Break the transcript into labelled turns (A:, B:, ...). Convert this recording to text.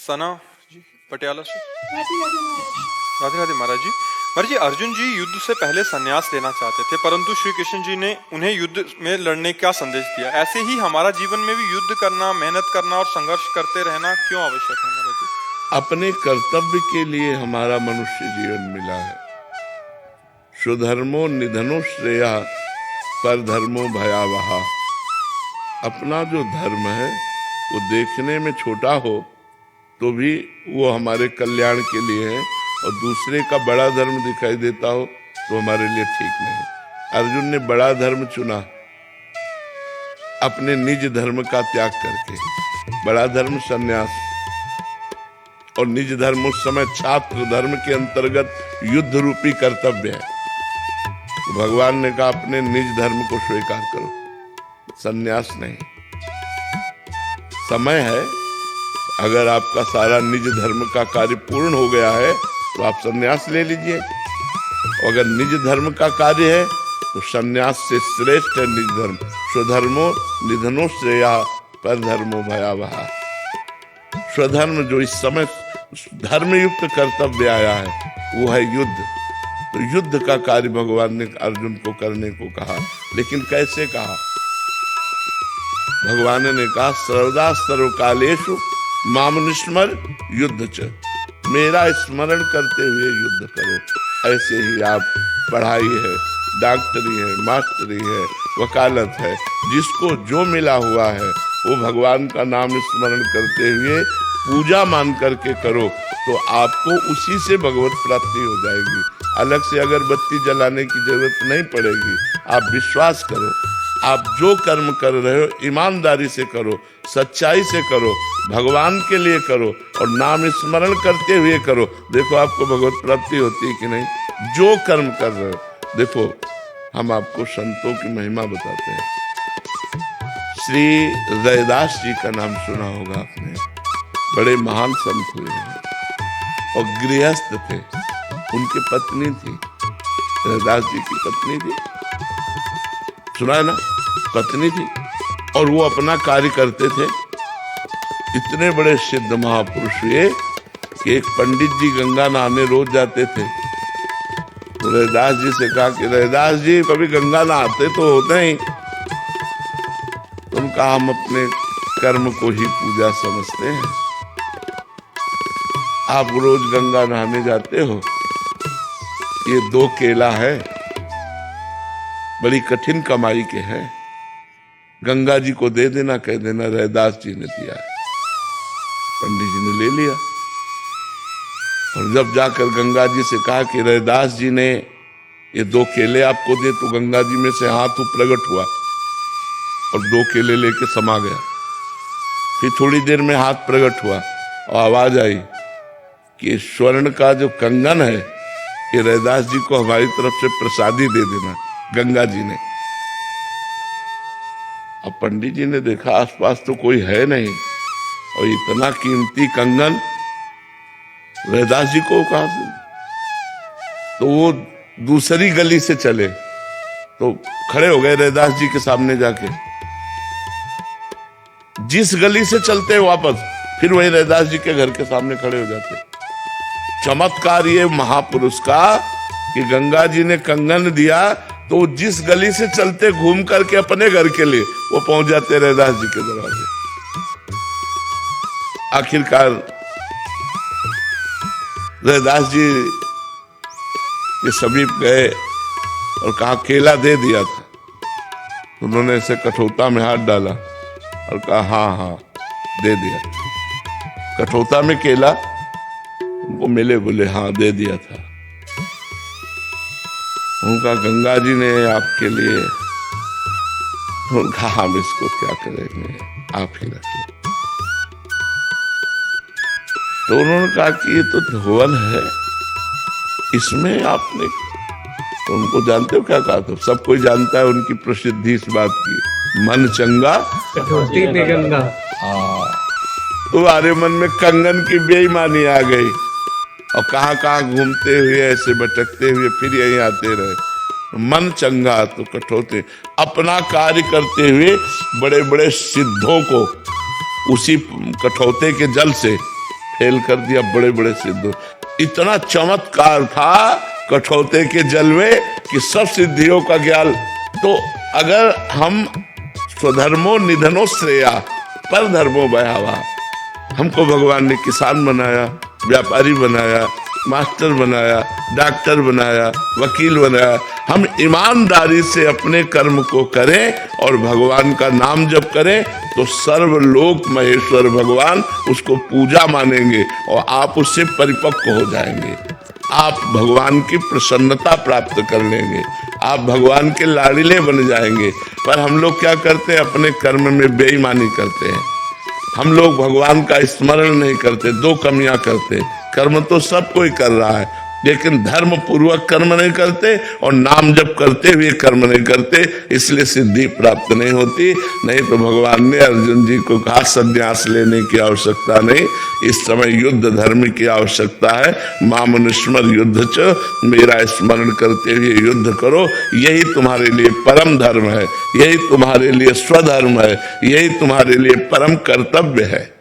A: सना जी पटियाला से।
B: राधे राधे महाराज।
A: राधे राधे महाराज जी। महाराज जी, अर्जुन जी युद्ध से पहले संन्यास लेना चाहते थे, परंतु श्री कृष्ण जी ने उन्हें युद्ध में लड़ने का संदेश दिया। ऐसे ही हमारा जीवन में भी युद्ध करना, मेहनत करना और संघर्ष करते रहना क्यों आवश्यक है महाराज जी?
C: अपने कर्तव्य के लिए हमारा मनुष्य जीवन मिला है। स्वधर्मो निधनो श्रेया पर धर्मो भयावह। अपना जो धर्म है वो देखने में छोटा हो तो भी वो हमारे कल्याण के लिए है, और दूसरे का बड़ा धर्म दिखाई देता हो तो हमारे लिए ठीक नहीं। अर्जुन ने बड़ा धर्म चुना अपने निज धर्म का त्याग करके। बड़ा धर्म संन्यास और निज धर्म उस समय छात्र धर्म के अंतर्गत युद्ध रूपी कर्तव्य है। तो भगवान ने कहा अपने निज धर्म को स्वीकार करो, संन्यास नहीं। समय है, अगर आपका सारा निज धर्म का कार्य पूर्ण हो गया है तो आप संन्यास ले लीजिए। और अगर निज धर्म का कार्य है तो संन्यास से श्रेष्ठ है निज धर्म। स्वधर्मो निधनो श्रेया पर धर्मो भयावह। स्वधर्म जो इस समय धर्मयुक्त कर्तव्य आया है वो है युद्ध। तो युद्ध का कार्य भगवान ने अर्जुन को करने को कहा, लेकिन कैसे कहा? भगवान ने कहा सर्वदा सर्वकालेषु माम निस्मर युद्ध च। मेरा स्मरण करते हुए युद्ध करो। ऐसे ही आप पढ़ाई है, डॉक्टरी है, मास्टरी है, वकालत है, जिसको जो मिला हुआ है वो भगवान का नाम स्मरण करते हुए पूजा मान करके करो तो आपको उसी से भगवत प्राप्ति हो जाएगी। अलग से अगरबत्ती जलाने की जरूरत नहीं पड़ेगी। आप विश्वास करो, आप जो कर्म कर रहे हो ईमानदारी से करो, सच्चाई से करो, भगवान के लिए करो और नाम स्मरण करते हुए करो। देखो आपको भगवत प्राप्ति होती है कि नहीं। जो कर्म कर रहे हो, देखो हम आपको संतों की महिमा बताते हैं। श्री रैदास जी का नाम सुना होगा आपने, बड़े महान संत हुए हैं और गृहस्थ थे। उनकी पत्नी थी, रैदास जी की पत्नी थी, सुना है ना, पत्नी थी, और वो अपना कार्य करते थे। इतने बड़े सिद्ध महापुरुष हुए कि एक पंडित जी गंगा नहाने रोज जाते थे। तो रैदास जी से कहा कि रैदास जी कभी गंगा नहाते तो होते ही। तो उनका हम अपने कर्म को ही पूजा समझते हैं। आप रोज गंगा नहाने जाते हो, ये 2 केला है, बड़ी कठिन कमाई के हैं, गंगा जी को दे देना, कह देना रैदास जी ने दिया है। पंडित जी ने ले लिया और जब जाकर गंगा जी से कहा कि रैदास जी ने ये 2 केले आपको दे, तो गंगा जी में से हाथ प्रकट हुआ और 2 केले लेके समा गया। फिर थोड़ी देर में हाथ प्रकट हुआ और आवाज आई कि स्वर्ण का जो कंगन है ये रैदास जी को हमारी तरफ से प्रसादी दे देना, गंगा जी ने। अब पंडित जी ने देखा आसपास तो कोई है नहीं और इतना कीमती कंगन रैदास जी को कहां से? तो वो दूसरी गली से चले तो खड़े हो गए रैदास जी के सामने जाके। जिस गली से चलते वापस फिर वही रैदास जी के घर के सामने खड़े हो जाते। चमत्कार ये महापुरुष का कि गंगा जी ने कंगन दिया तो जिस गली से चलते घूम करके अपने घर के लिए वो पहुंच जाते रैदास जी के दरवाजे। आखिरकार रैदास जी के समीप गए और कहा केला दे दिया था। उन्होंने ऐसे कठौता में हाथ डाला और कहा हाँ हाँ दे दिया। कठौता में केला उनको मिले, बोले हाँ दे दिया था। उनका गंगा जी ने आपके लिए, उनका हम इसको क्या करेंगे, आप ही रख लो। तो उन्होंने कहा कि ये तो धोवन है, इसमें आपने, तो उनको जानते हो क्या कहा? तो सब कोई जानता है उनकी प्रसिद्धि इस बात की, मन चंगा
D: कठौती में गंगा।
C: हाँ, तुम्हारे मन में कंगन की बेईमानी आ गई और कहाँ घूमते हुए ऐसे भटकते हुए फिर यहीं आते रहे। मन चंगा तो कठौते। अपना कार्य करते हुए बड़े बड़े सिद्धों को उसी कठौते के जल से फेल कर दिया बड़े बड़े सिद्धों। इतना चमत्कार था कठौते के जल में कि सब सिद्धियों का ज्ञान। तो अगर हम स्वधर्मो निधनो श्रेया पर धर्मो भयावा, हमको भगवान ने किसान बनाया, व्यापारी बनाया, मास्टर बनाया, डॉक्टर बनाया, वकील बनाया, हम ईमानदारी से अपने कर्म को करें और भगवान का नाम जप करें तो सर्वलोक महेश्वर भगवान उसको पूजा मानेंगे और आप उससे परिपक्व हो जाएंगे। आप भगवान की प्रसन्नता प्राप्त कर लेंगे, आप भगवान के लाड़िले बन जाएंगे। पर हम लोग क्या करते हैं, अपने कर्म में बेईमानी करते हैं। हम लोग भगवान का स्मरण नहीं करते, दो कमियां करते। कर्म तो सब कोई कर रहा है, लेकिन धर्म पूर्वक कर्म नहीं करते और नाम जप करते हुए कर्म नहीं करते, इसलिए सिद्धि प्राप्त नहीं होती। नहीं तो भगवान ने अर्जुन जी को कहा संन्यास लेने की आवश्यकता नहीं, इस समय युद्ध धर्म की आवश्यकता है। मामनुस्मर युद्ध च, मेरा स्मरण करते हुए युद्ध करो, यही तुम्हारे लिए परम धर्म है, यही तुम्हारे लिए स्वधर्म है, यही तुम्हारे लिए परम कर्तव्य है।